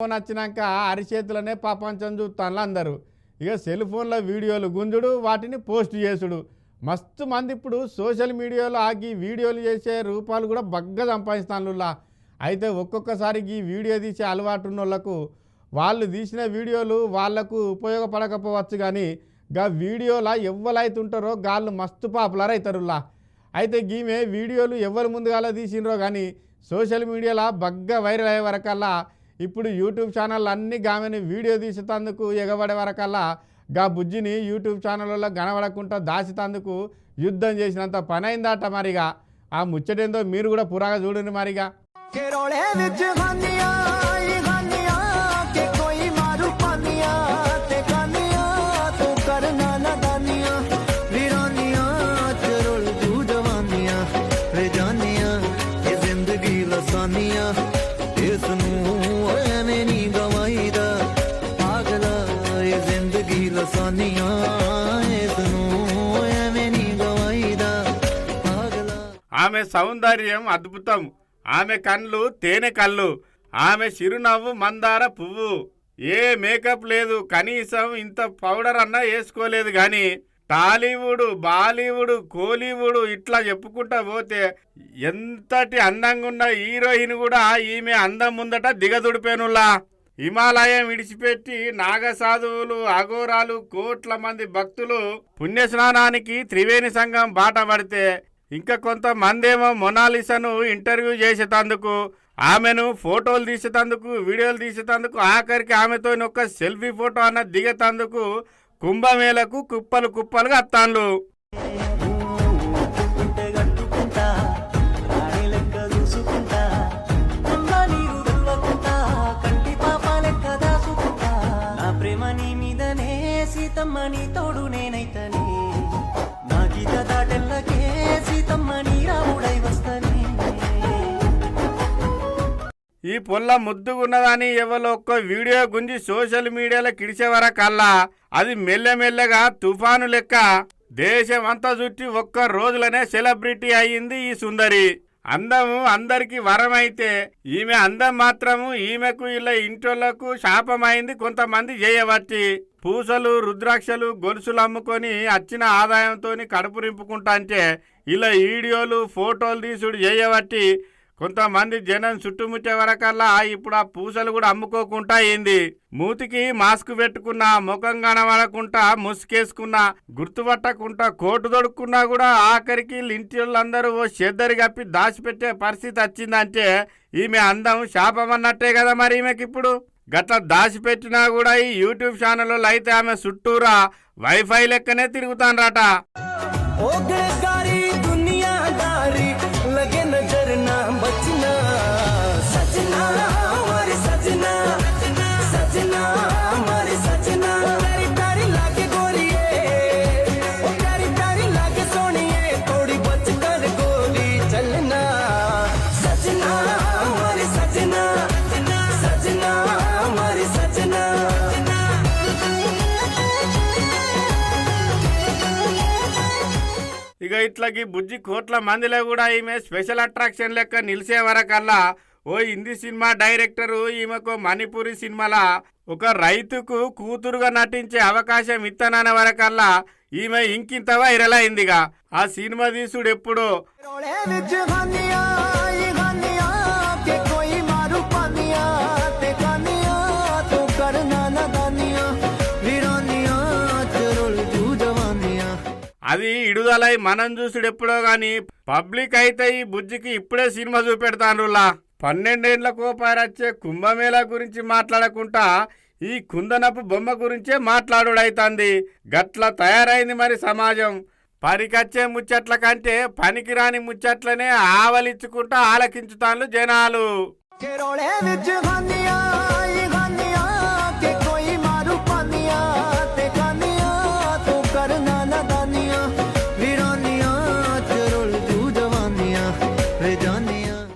Phone వచ్చినాక అరిచేతులనే ప్రపంచం చూస్తాను అందరూ. ఇక సెల్ ఫోన్లో వీడియోలు గుంజుడు, వాటిని పోస్ట్ చేసుడు. మస్తు మంది ఇప్పుడు సోషల్ మీడియాలో ఆగి వీడియోలు చేసే రూపాలు కూడా బగ్గా సంపాదిస్తానులా. అయితే ఒక్కొక్కసారి ఈ వీడియో తీసే అలవాటు ఉన్న వాళ్ళకు వాళ్ళు తీసిన వీడియోలు వాళ్లకు ఉపయోగపడకపోవచ్చు, కానీ గా వీడియోలా ఎవ్వరైతే ఉంటారో గాళ్ళు మస్తు పాపులర్ అవుతారులా. అయితే గీమె వీడియోలు ఎవరు ముందుగాల తీసినరో కానీ సోషల్ మీడియాలో బగ్గా వైరల్ అయ్యే వరకల్లా ఇప్పుడు యూట్యూబ్ ఛానల్ అన్నీ గామెని వీడియో తీసేందుకు ఎగబడే వరకల్లా గా బుజ్జిని యూట్యూబ్ ఛానళ్ళలో కనబడకుండా దాచేందుకు యుద్ధం చేసినంత పని అయిందట. మరిగా ఆ ముచ్చటేందో మీరు కూడా పురాగా చూడండి. మరిగా ఆమె సౌందర్యం అద్భుతం, ఆమె కళ్ళు తేనె కళ్ళు, ఆమె చిరునవ్వు మందార పువ్వు. ఏ మేకప్ లేదు, కనీసం ఇంత పౌడర్ అన్నా వేసుకోలేదు. కానీ టాలీవుడ్, బాలీవుడ్, కోలీవుడ్ ఇట్లా చెప్పుకుంటా పోతే ఎంతటి అందంగా ఉన్న హీరోయిన్ కూడా ఈమె అందం ముందట దిగదుడిపోనులా. హిమాలయం విడిచిపెట్టి నాగసాధువులు, అఘోరాలు, కోట్ల మంది భక్తులు పుణ్యస్నానానికి త్రివేణి సంఘం బాట పడితే ఇంకా కొంతమందేమో మొనాలిసాను ఇంటర్వ్యూ చేసేటందుకు, ఆమెను ఫోటోలు తీసేటందుకు, వీడియోలు తీసేటందుకు, ఆఖరికి ఆమెతో ఒక సెల్ఫీ ఫోటో అన్న దిగేటందుకు కుంభమేళకు కుప్పలు కుప్పలుగా అత్తాన్లు. సీతమ్మని తోడు నేనైతని, నా గీత దాటెల్లకే సీతమ్మని రాముడై వస్తని. ఈ పొల్ల ముద్దుగున్నదని ఎవరో ఒక్క వీడియో గుంజి సోషల్ మీడియాలో కిడిచే వరకల్లా అది మెల్లమెల్లగా తుఫాను లెక్క దేశం అంతా చుట్టి ఒక్క రోజులనే సెలబ్రిటీ అయ్యింది ఈ సుందరి. అందము అందరికి వరమైతే ఈమె అందం మాత్రము ఈమెకు ఇలా ఇంటోళ్లకు శాపమైంది. కొంతమంది చేయబట్టి పూసలు, రుద్రాక్షలు, గొలుసులు అమ్ముకొని వచ్చిన ఆదాయంతో కడుపు నింపుకుంటా అంటే ఇలా వీడియోలు, ఫోటోలు తీసుడు చేయబట్టి కొంతమంది జనం చుట్టుముట్టే వరకల్లా ఇప్పుడు ఆ పూసలు కూడా అమ్ముకోకుండా అయింది. మూతికి మాస్క్ పెట్టుకున్నా, ముఖం కనబడకుండా ముసుకేసుకున్నా, గుర్తుపట్టకుండా కోటు దొడుక్కున్నా కూడా ఆఖరికి ఇంటి వాళ్ళందరూ ఓ చెద్దరి కప్పి దాచిపెట్టే పరిస్థితి వచ్చిందంటే ఈమె అందం శాపమన్నట్టే కదా. మరి ఈమెకి ఇప్పుడు గట్ల దాచిపెట్టినా కూడా ఈ యూట్యూబ్ ఛానల్లో అయితే ఆమె చుట్టూరా వైఫై లెక్కనే తిరుగుతానరట. ఇక ఇట్లాకి బుజ్జి కోట్ల మందిలో కూడా ఈమె స్పెషల్ అట్రాక్షన్ లెక్క నిలిచే వరకల్లా ఓ హిందీ సినిమా డైరెక్టరు ఈమెకు మణిపురి సినిమాల ఒక రైతుకు కూతురుగా నటించే అవకాశం ఇత్తననే వరకల్లా ఈమె ఇంకింత వైరల్ అయిందిగా. ఆ సినిమా తీసుడు ఎప్పుడు అది ఇడుదలై మనం చూసుడు ఎప్పుడో గాని పబ్లిక్ అయితే ఈ బుజ్జికి ఇప్పుడే సినిమా చూపెడతానులా. 12 ఏళ్లకు పైరచ్చే కుంభమేళా గురించి మాట్లాడకుండా ఈ కుందనపు బొమ్మ గురించే మాట్లాడుడైతుంది. గట్ల తయారైంది మరి సమాజం. పరికచ్చే ముచ్చట్ల కంటే పనికిరాని ముచ్చట్లనే ఆవలించుకుంటా ఆలకించుతాను జనాలు.